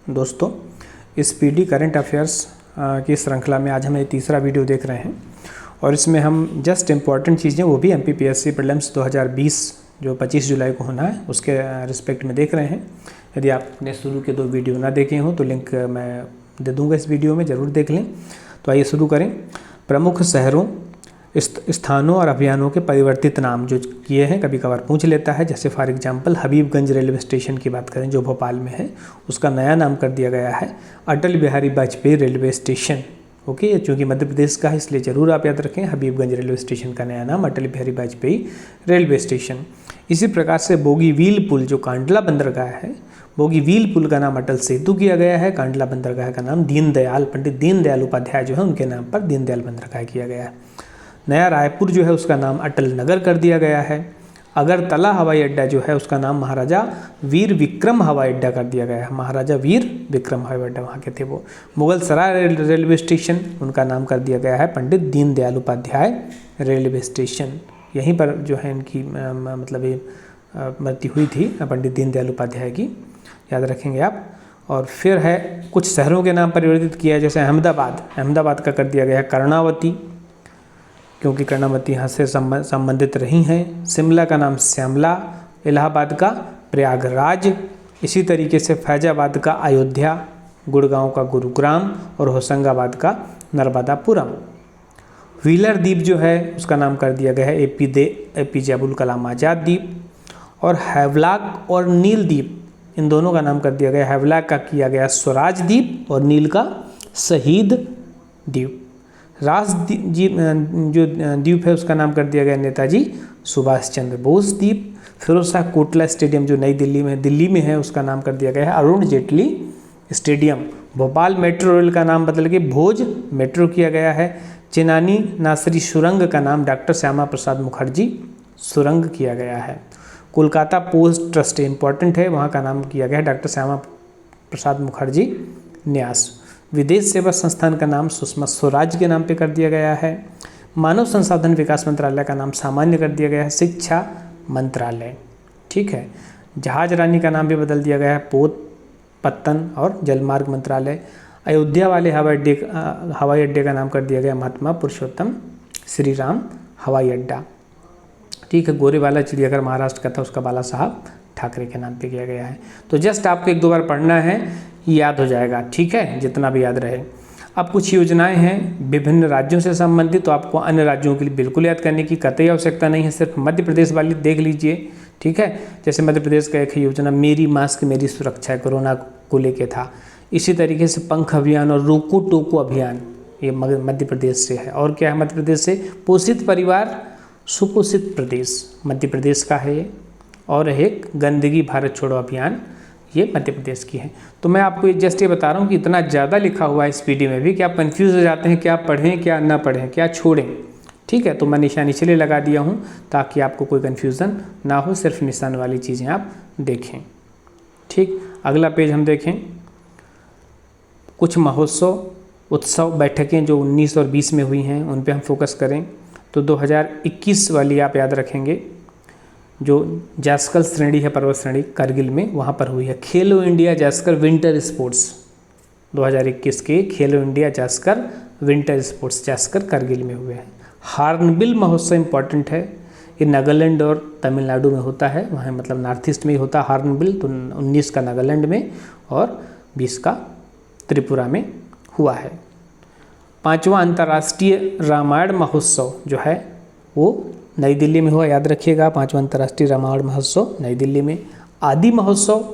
दोस्तों, इस PD current affairs की श्रृंखला में आज हम ये तीसरा वीडियो देख रहे हैं और इसमें हम जस्ट इम्पॉर्टेंट चीज़ें वो भी एमपीपीएससी प्रीलिम्स 2020 जो 25 जुलाई को होना है उसके रिस्पेक्ट में देख रहे हैं। यदि आपने शुरू के 2 वीडियो ना देखे हों तो लिंक मैं दे दूंगा इस वीडियो में, ज़रूर देख लें। तो आइए शुरू करें। प्रमुख शहरों, स्थानों और अभियानों के परिवर्तित नाम जो किए हैं कभी कभार पूछ लेता है। जैसे for example Habibganj railway station की बात करें जो भोपाल में है, उसका नया नाम कर दिया गया है Atal Bihari Vajpayee railway station. Okay, चूँकि मध्य प्रदेश का है इसलिए ज़रूर आप याद रखें, हबीबगंज रेलवे स्टेशन का नया नाम अटल बिहारी वाजपेयी रेलवे स्टेशन। इसी प्रकार से बोगीबील पुल जो कांडला बंदरगाह है, बोगीबील पुल का नाम अटल सेतु किया गया है। कांडला बंदरगाह का नाम दीनदयाल, पंडित दीनदयाल उपाध्याय जो है उनके नाम पर दीनदयाल बंदरगाह किया गया है। नया रायपुर जो है उसका नाम अटल नगर कर दिया गया है। अगरतला हवाई अड्डा जो है उसका नाम महाराजा वीर विक्रम हवाई अड्डा कर दिया गया है। महाराजा वीर विक्रम हवाई अड्डा वहाँ के थे वो। मुगल सराय रेलवे स्टेशन उनका नाम कर दिया गया है पंडित दीनदयाल उपाध्याय रेलवे स्टेशन। यहीं पर जो है इनकी मतलब ये मृत्यु हुई थी पंडित दीनदयाल उपाध्याय की, याद रखेंगे आप। और फिर है कुछ शहरों के नाम परिवर्तित किया है, जैसे अहमदाबाद का कर दिया गया है कर्णावती, क्योंकि कर्णावती यहाँ से संबंधित रही हैं। शिमला का नाम श्यामला, इलाहाबाद का प्रयागराज, इसी तरीके से फैजाबाद का अयोध्या, गुड़गांव का गुरुग्राम और होशंगाबाद का नर्मदापुरम। व्हीलर द्वीप जो है उसका नाम कर दिया गया है एपीजे अबुल कलाम आज़ाद द्वीप। और हैवलॉक और नील द्वीप, इन दोनों का नाम कर दिया गया। हैवलॉक का किया गया स्वराज द्वीप और नील का शहीद द्वीप। राज जो द्वीप है उसका नाम कर दिया गया नेताजी सुभाष चंद्र बोस द्वीप। फिरोजशाह कोटला स्टेडियम जो नई दिल्ली में है उसका नाम कर दिया गया है Arun Jaitley stadium. Bhopal metro rail का नाम बदल के भोज मेट्रो किया गया है। चिनानी नासरी सुरंग का नाम डॉक्टर श्यामा प्रसाद मुखर्जी सुरंग किया गया है। कोलकाता पोस्ट ट्रस्ट इंपॉर्टेंट है, वहाँ का नाम किया गया है डॉक्टर श्यामा प्रसाद मुखर्जी न्यास। विदेश सेवा संस्थान का नाम सुषमा स्वराज के नाम पे कर दिया गया है। मानव संसाधन विकास मंत्रालय का नाम सामान्य कर दिया गया है शिक्षा मंत्रालय। ठीक है। जहाज रानी का नाम भी बदल दिया गया है पोत पत्तन और जलमार्ग मंत्रालय। अयोध्या वाले हवाई अड्डे का नाम कर दिया गया महात्मा पुरुषोत्तम श्री राम हवाई अड्डा। ठीक है। गोरेवाला चिड़ियाघर महाराष्ट्र का था, उसका बाला साहब ठाकरे के नाम पे किया गया है। तो जस्ट आपको 1-2 बार पढ़ना है, याद हो जाएगा। ठीक है, जितना भी याद रहे। अब कुछ योजनाएं हैं विभिन्न राज्यों से संबंधित, तो आपको अन्य राज्यों के लिए बिल्कुल याद करने की कतई आवश्यकता नहीं है, सिर्फ मध्य प्रदेश वाली देख लीजिए। ठीक है। जैसे मध्य प्रदेश का एक योजना मेरी मास्क मेरी सुरक्षा कोरोना को लेके था। इसी तरीके से पंख अभियान और रोको टोको अभियान ये मध्य प्रदेश से है। और क्या है मध्य प्रदेश से? पोषित परिवार सुपोषित प्रदेश मध्य प्रदेश का है ये। और एक गंदगी भारत छोड़ो अभियान ये मध्य प्रदेश की है। तो मैं आपको जस्ट ये बता रहा हूँ कि इतना ज़्यादा लिखा हुआ है इस पीडी में भी कि आप कंफ्यूज हो जाते हैं, क्या पढ़ें क्या ना पढ़ें, क्या छोड़ें। ठीक है। तो मैं निशान इसलिए लगा दिया हूँ ताकि आपको कोई कन्फ्यूज़न ना हो, सिर्फ निशान वाली चीज़ें आप देखें। ठीक। अगला पेज हम देखें। कुछ महोत्सव उत्सव बैठकें जो 19 और 20 में हुई हैं उन पे हम फोकस करें। तो 2021 वाली आप याद रखेंगे, जो जास्कर श्रेणी है पर्वत श्रेणी कारगिल में, वहाँ पर हुई है खेलो इंडिया जास्कर विंटर स्पोर्ट्स। 2021 के खेलो India Zanskar winter sports Zanskar Kargil में हुए हैं। हार्नबिल महोत्सव इम्पॉर्टेंट है, ये नागालैंड और तमिलनाडु में होता है, वहाँ मतलब नॉर्थ ईस्ट में ही होता है हार्नबिल। तो 19 का नागालैंड में और 20 का त्रिपुरा में हुआ है। 5वां अंतर्राष्ट्रीय रामायण महोत्सव जो है वो नई दिल्ली में हुआ, याद रखिएगा। 5वां अंतर्राष्ट्रीय रामायण महोत्सव नई दिल्ली में। आदि महोत्सव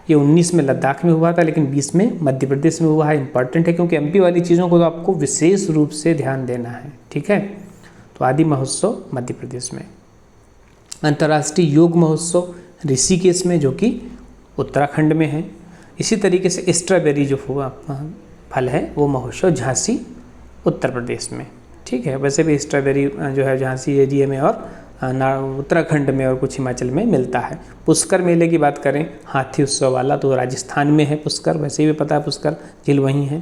ये 19 में लद्दाख में हुआ था, लेकिन 20 में मध्य प्रदेश में हुआ है। इंपॉर्टेंट है क्योंकि एमपी वाली चीज़ों को तो आपको विशेष रूप से ध्यान देना है। ठीक है। तो आदि महोत्सव मध्य प्रदेश में। अंतर्राष्ट्रीय योग महोत्सव ऋषिकेश में जो कि उत्तराखंड में है। इसी तरीके से स्ट्रॉबेरी जो हुआ फल है वो महोत्सव झांसी उत्तर प्रदेश में। ठीक है। वैसे भी स्ट्रॉबेरी जो है झांसी एरिया में और उत्तराखंड में और कुछ हिमाचल में मिलता है। पुष्कर मेले की बात करें, हाथी उत्सव वाला, तो राजस्थान में है पुष्कर, वैसे भी पता है पुष्कर झील वहीं है।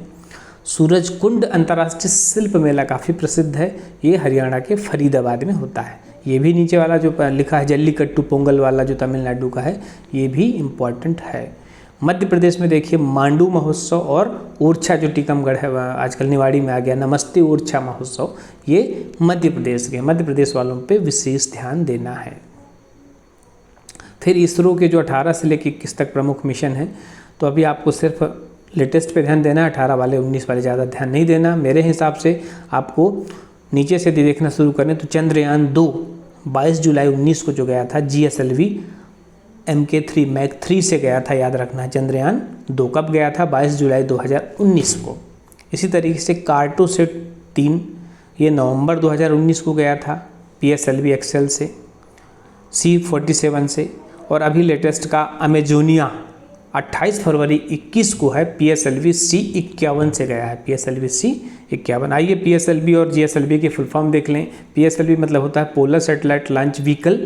सूरजकुंड अंतर्राष्ट्रीय शिल्प मेला काफ़ी प्रसिद्ध है, ये हरियाणा के फरीदाबाद में होता है। ये भी नीचे वाला जो लिखा है जल्लीकट्टू पोंगल वाला जो तमिलनाडु का है, ये भी इम्पॉर्टेंट है। मध्य प्रदेश में देखिए मांडू महोत्सव और ओरछा जो टीकमगढ़ है आजकल निवाड़ी में आ गया, नमस्ते ओरछा महोत्सव, ये मध्य प्रदेश के, मध्य प्रदेश वालों पे विशेष ध्यान देना है। फिर इसरो के जो 18 से लेकर 21 तक प्रमुख मिशन हैं, तो अभी आपको सिर्फ लेटेस्ट पे ध्यान देना है, 18 वाले 19 वाले ज़्यादा ध्यान नहीं देना। मेरे हिसाब से आपको नीचे से देखना शुरू करें तो चंद्रयान 2 22 जुलाई 19 को जो गया था GSLV MK3 मैक 3 से गया था, याद रखना है। चंद्रयान 2 कब गया था? 22 जुलाई 2019 को। इसी तरीके से कार्टोसैट 3 ये नवंबर 2019 को गया था PSLV एक्सेल से, C47 से। और अभी लेटेस्ट का अमेजोनिया 28 फरवरी 21 को है, PSLV C51 से गया है, PSLV C51। आइए PSLV और GSLV की फुल फॉर्म देख लें। PSLV मतलब होता है पोलर सैटेलाइट लॉन्च व्हीकल,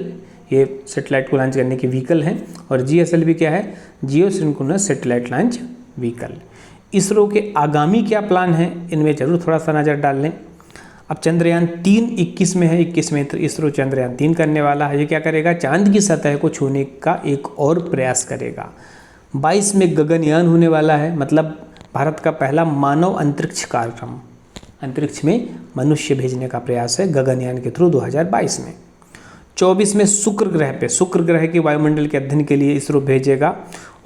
ये सैटेलाइट को लॉन्च करने के व्हीकल हैं। और GSLV क्या है? Geosynchronous satellite launch vehicle. ISRO के आगामी क्या प्लान हैं, इनमें जरूर थोड़ा सा नज़र डाल लें। अब चंद्रयान 3 21 में है, 21 में इसरो चंद्रयान 3 करने वाला है। ये क्या करेगा? चांद की सतह को छूने का एक और प्रयास करेगा। 22 में गगनयान होने वाला है, मतलब भारत का पहला मानव अंतरिक्ष कार्यक्रम, अंतरिक्ष में मनुष्य भेजने का प्रयास है गगनयान के थ्रू 2022 में। 24 में शुक्र ग्रह पे, शुक्र ग्रह के वायुमंडल के अध्ययन के लिए इसरो भेजेगा।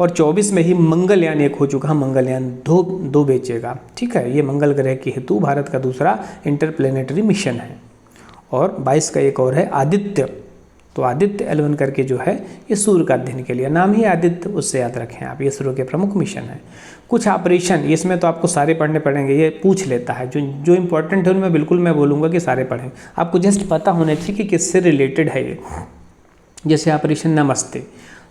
और 24 में ही मंगलयान 1 हो चुका है, मंगलयान 2 भेजेगा। ठीक है, ये मंगल ग्रह के हेतु भारत का दूसरा इंटरप्लेनेटरी मिशन है। और 22 का एक और है आदित्य, तो आदित्य L1 करके जो है ये सूर्य का अध्ययन के लिए, नाम ही आदित्य, उससे याद रखें आप, ये इसरो के प्रमुख मिशन है। कुछ ऑपरेशन, इसमें तो आपको सारे पढ़ने पड़ेंगे, ये पूछ लेता है, जो इंपॉर्टेंट है उनमें बिल्कुल मैं बोलूँगा कि सारे पढ़ें। आपको जस्ट पता होना चाहिए कि किससे रिलेटेड है ये। जैसे ऑपरेशन नमस्ते,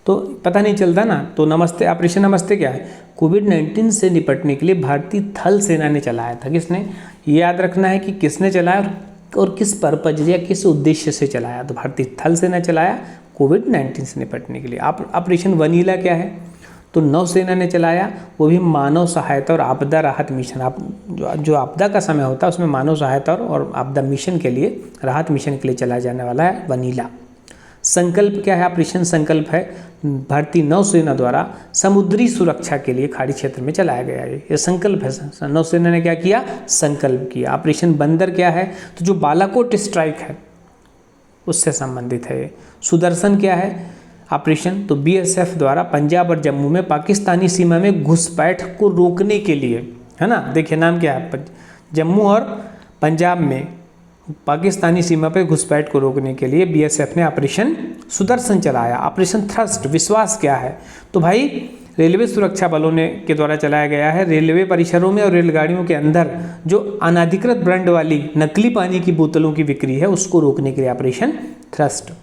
तो पता नहीं चलता ना, तो नमस्ते, ऑपरेशन नमस्ते क्या है? कोविड-19 से निपटने के लिए भारतीय थल सेना ने चलाया था। किसने? ये याद रखना है कि किसने चलाया और किस पर्पज या किस उद्देश्य से चलाया। तो भारतीय थल सेना चलाया कोविड-19 से निपटने के लिए। ऑपरेशन वनीला क्या है? तो नौसेना ने चलाया, वो भी मानव सहायता और आपदा राहत मिशन। आप जो आपदा का समय होता है उसमें मानव सहायता और आपदा मिशन के लिए, राहत मिशन के लिए चलाया जाने वाला है वनीला। संकल्प क्या है? ऑपरेशन संकल्प है भारतीय नौसेना द्वारा समुद्री सुरक्षा के लिए खाड़ी क्षेत्र में चलाया गया है, ये संकल्प है। नौसेना ने क्या किया? संकल्प किया। ऑपरेशन बंदर क्या है? तो जो बालाकोट स्ट्राइक है उससे संबंधित है। सुदर्शन क्या है? ऑपरेशन तो BSF द्वारा पंजाब और जम्मू में पाकिस्तानी सीमा में घुसपैठ को रोकने के लिए, है ना। देखिए नाम क्या है, जम्मू और पंजाब में पाकिस्तानी सीमा पर घुसपैठ को रोकने के लिए BSF ने ऑपरेशन सुदर्शन चलाया। ऑपरेशन थ्रस्ट, विश्वास क्या है? तो भाई रेलवे सुरक्षा बलों ने के द्वारा चलाया गया है। रेलवे परिसरों में और रेलगाड़ियों के अंदर जो अनाधिकृत ब्रांड वाली नकली पानी की बोतलों की बिक्री है उसको रोकने के लिए ऑपरेशन थ्रस्ट।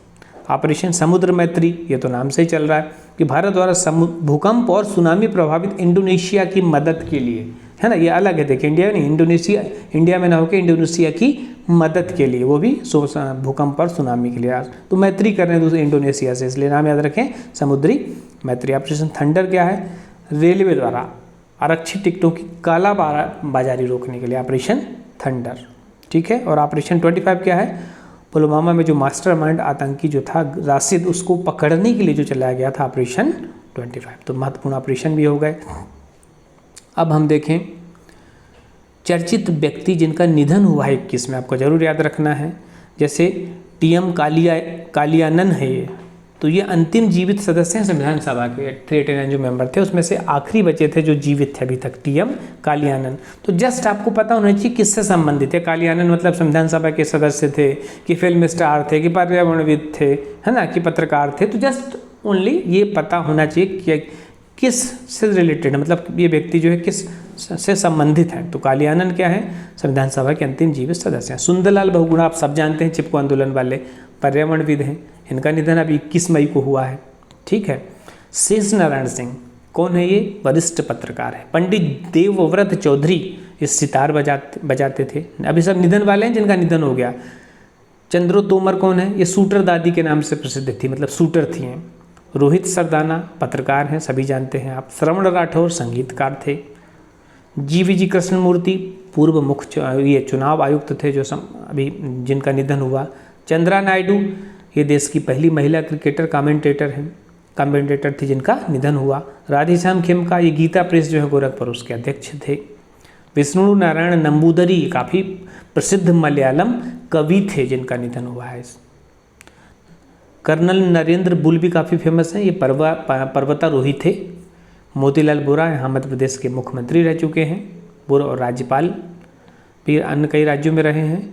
ऑपरेशन समुद्र मैत्री, ये तो नाम से ही चल रहा है कि भारत द्वारा भूकंप और सुनामी प्रभावित इंडोनेशिया की मदद के लिए, है ना। ये अलग है, देखिए इंडिया नहीं, इंडोनेशिया, इंडिया में ना होकर इंडोनेशिया की मदद के लिए, वो भी भूकंप और सुनामी के लिए। तो मैत्री कर रहे हैं दूसरे इंडोनेशिया से, इसलिए नाम याद रखें समुद्री मैत्री। ऑपरेशन थंडर क्या है? रेलवे द्वारा आरक्षित टिकटों की काला बाजारी रोकने के लिए ऑपरेशन थंडर। ठीक है। और ऑपरेशन 25 क्या है? पुलवामा में जो मास्टरमाइंड आतंकी जो था राशिद, उसको पकड़ने के लिए जो चलाया गया था ऑपरेशन 25। तो महत्वपूर्ण ऑपरेशन भी हो गए। अब हम देखें चर्चित व्यक्ति जिनका निधन हुआ है 21 में, आपको जरूर याद रखना है। जैसे TM कालियानन है ये, तो ये अंतिम जीवित सदस्य हैं संविधान सभा के, 389 जो मेंबर थे उसमें से आखिरी बचे थे जो जीवित थे अभी तक, TM कालियानन। तो जस्ट आपको पता होना चाहिए किससे संबंधित है। कालियानन मतलब संविधान सभा के सदस्य थे कि फिल्म स्टार थे कि पर्यावरणविद थे, है ना, कि पत्रकार थे। तो जस्ट ओनली ये पता होना चाहिए कि किस से रिलेटेड है, मतलब ये व्यक्ति जो है किस से संबंधित है। तो कालियानन क्या है? संविधान सभा के अंतिम जीवित सदस्य हैं। सुंदरलाल बहुगुणा आप सब जानते हैं, चिपको आंदोलन वाले पर्यावरणविद हैं, इनका निधन अभी 21 मई को हुआ है। ठीक है। शेष नारायण सिंह कौन है? ये वरिष्ठ पत्रकार है। पंडित देवव्रत चौधरी इस सितार बजाते थे, अभी सब निधन वाले हैं जिनका निधन हो गया। चंद्रो तोमर कौन है? ये शूटर दादी के नाम से प्रसिद्ध थी, मतलब शूटर थी हैं। रोहित सरदाना पत्रकार हैं, सभी जानते हैं आप। श्रवण राठौर संगीतकार थे। GVG कृष्णमूर्ति पूर्व मुख्य ये चुनाव आयुक्त थे जो अभी जिनका निधन हुआ। चंद्रा नायडू ये देश की पहली महिला क्रिकेटर कमेंटेटर हैं। कमेंटेटर थे जिनका निधन हुआ। राधेश्याम खेमका, ये गीता प्रेस जो है गोरखपुर, उसके अध्यक्ष थे। विष्णु नारायण नंबूदरी काफ़ी प्रसिद्ध मलयालम कवि थे जिनका निधन हुआ है। कर्नल नरेंद्र बुल भी काफ़ी फेमस हैं, ये पर्वतारोही थे। मोतीलाल वोरा यहाँ मध्य प्रदेश के मुख्यमंत्री रह चुके हैं, पूर्व और राज्यपाल भी अन्य कई राज्यों में रहे हैं।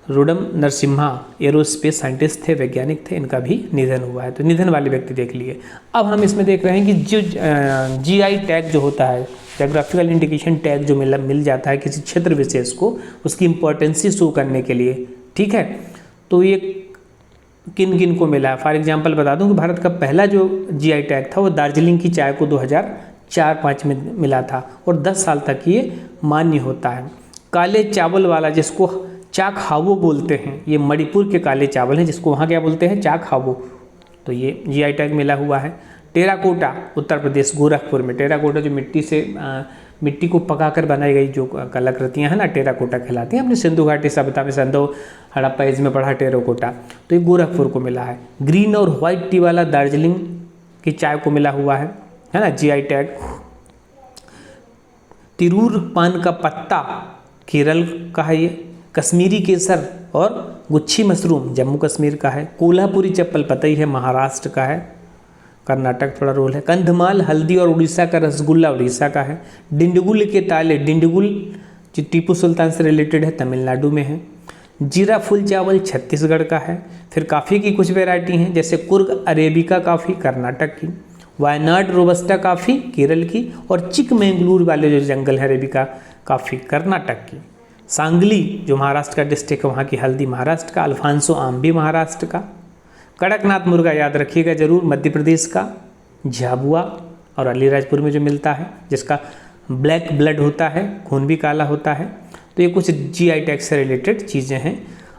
रुडम नरसिम्हा एरोस्पेस साइंटिस्ट थे, वैज्ञानिक थे, इनका भी निधन हुआ है। तो निधन वाले व्यक्ति देख लिए। अब हम इसमें देख रहे हैं कि जो जीआई टैग जो होता है, जोग्राफिकल इंडिकेशन टैग जो मिल जाता है किसी क्षेत्र विशेष को, उसकी इम्पोर्टेंसी शो करने के लिए, ठीक है। तो ये किन किन को मिला? फॉर एग्जांपल बता दूं कि भारत का पहला जो जीआई टैग था वो दार्जिलिंग की चाय को 2004-05 में मिला था और 10 साल तक ये मान्य होता है। काले चावल वाला, जिसको चाकहावो बोलते हैं, ये मणिपुर के काले चावल हैं, जिसको वहाँ क्या बोलते हैं, चाकहावो, तो ये जीआई टैग मिला हुआ है। टेराकोटा, उत्तर प्रदेश गोरखपुर में टेराकोटा जो मिट्टी को पकाकर बनाई गई जो कलाकृतियाँ हैं ना, टेराकोटा कहलाती हैं। हमने सिंधु घाटी सभ्यता में सिंधु हड़प्पा एज में पढ़ा टेराकोटा, तो ये गोरखपुर को मिला है। ग्रीन और व्हाइट टी वाला दार्जिलिंग की चाय को मिला हुआ है ना जीआई टैग। तिरूर पान का पत्ता केरल का है ये। कश्मीरी केसर और गुच्छी मशरूम जम्मू कश्मीर का है। कोल्हापुरी चप्पल पता ही है महाराष्ट्र का है, कर्नाटक थोड़ा रोल है। कंधमाल हल्दी और उड़ीसा का रसगुल्ला उड़ीसा का है। डिंडगुल के ताले, डिंडगुल जो टीपू सुल्तान से रिलेटेड है, तमिलनाडु में है। जीरा फुल चावल छत्तीसगढ़ का है। फिर कॉफ़ी की कुछ वैरायटी हैं, जैसे कुर्ग अरेबिका कॉफ़ी कर्नाटक की, वायनाड रोबस्टा कॉफ़ी केरल की, और चिकमंगलूर वाले जो जंगल है अरेबिका कॉफ़ी कर्नाटक की। सांगली जो महाराष्ट्र का डिस्ट्रिक्ट है, वहाँ की हल्दी महाराष्ट्र का। अल्फांसो आम भी महाराष्ट्र का। कड़कनाथ मुर्गा याद रखिएगा जरूर, मध्य प्रदेश का। झाबुआ और अलीराजपुर में जो मिलता है, जिसका ब्लैक ब्लड होता है, खून भी काला होता है। तो ये कुछ जीआई टैग से रिलेटेड चीज़ें हैं।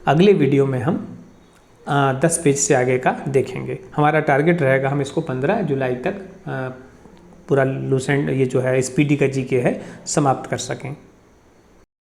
अगले वीडियो में हम 10 पेज से आगे का देखेंगे। हमारा टारगेट रहेगा हम इसको 15 जुलाई तक पूरा लूसेंट ये जो है स्पीडी का जीके है समाप्त कर सकें।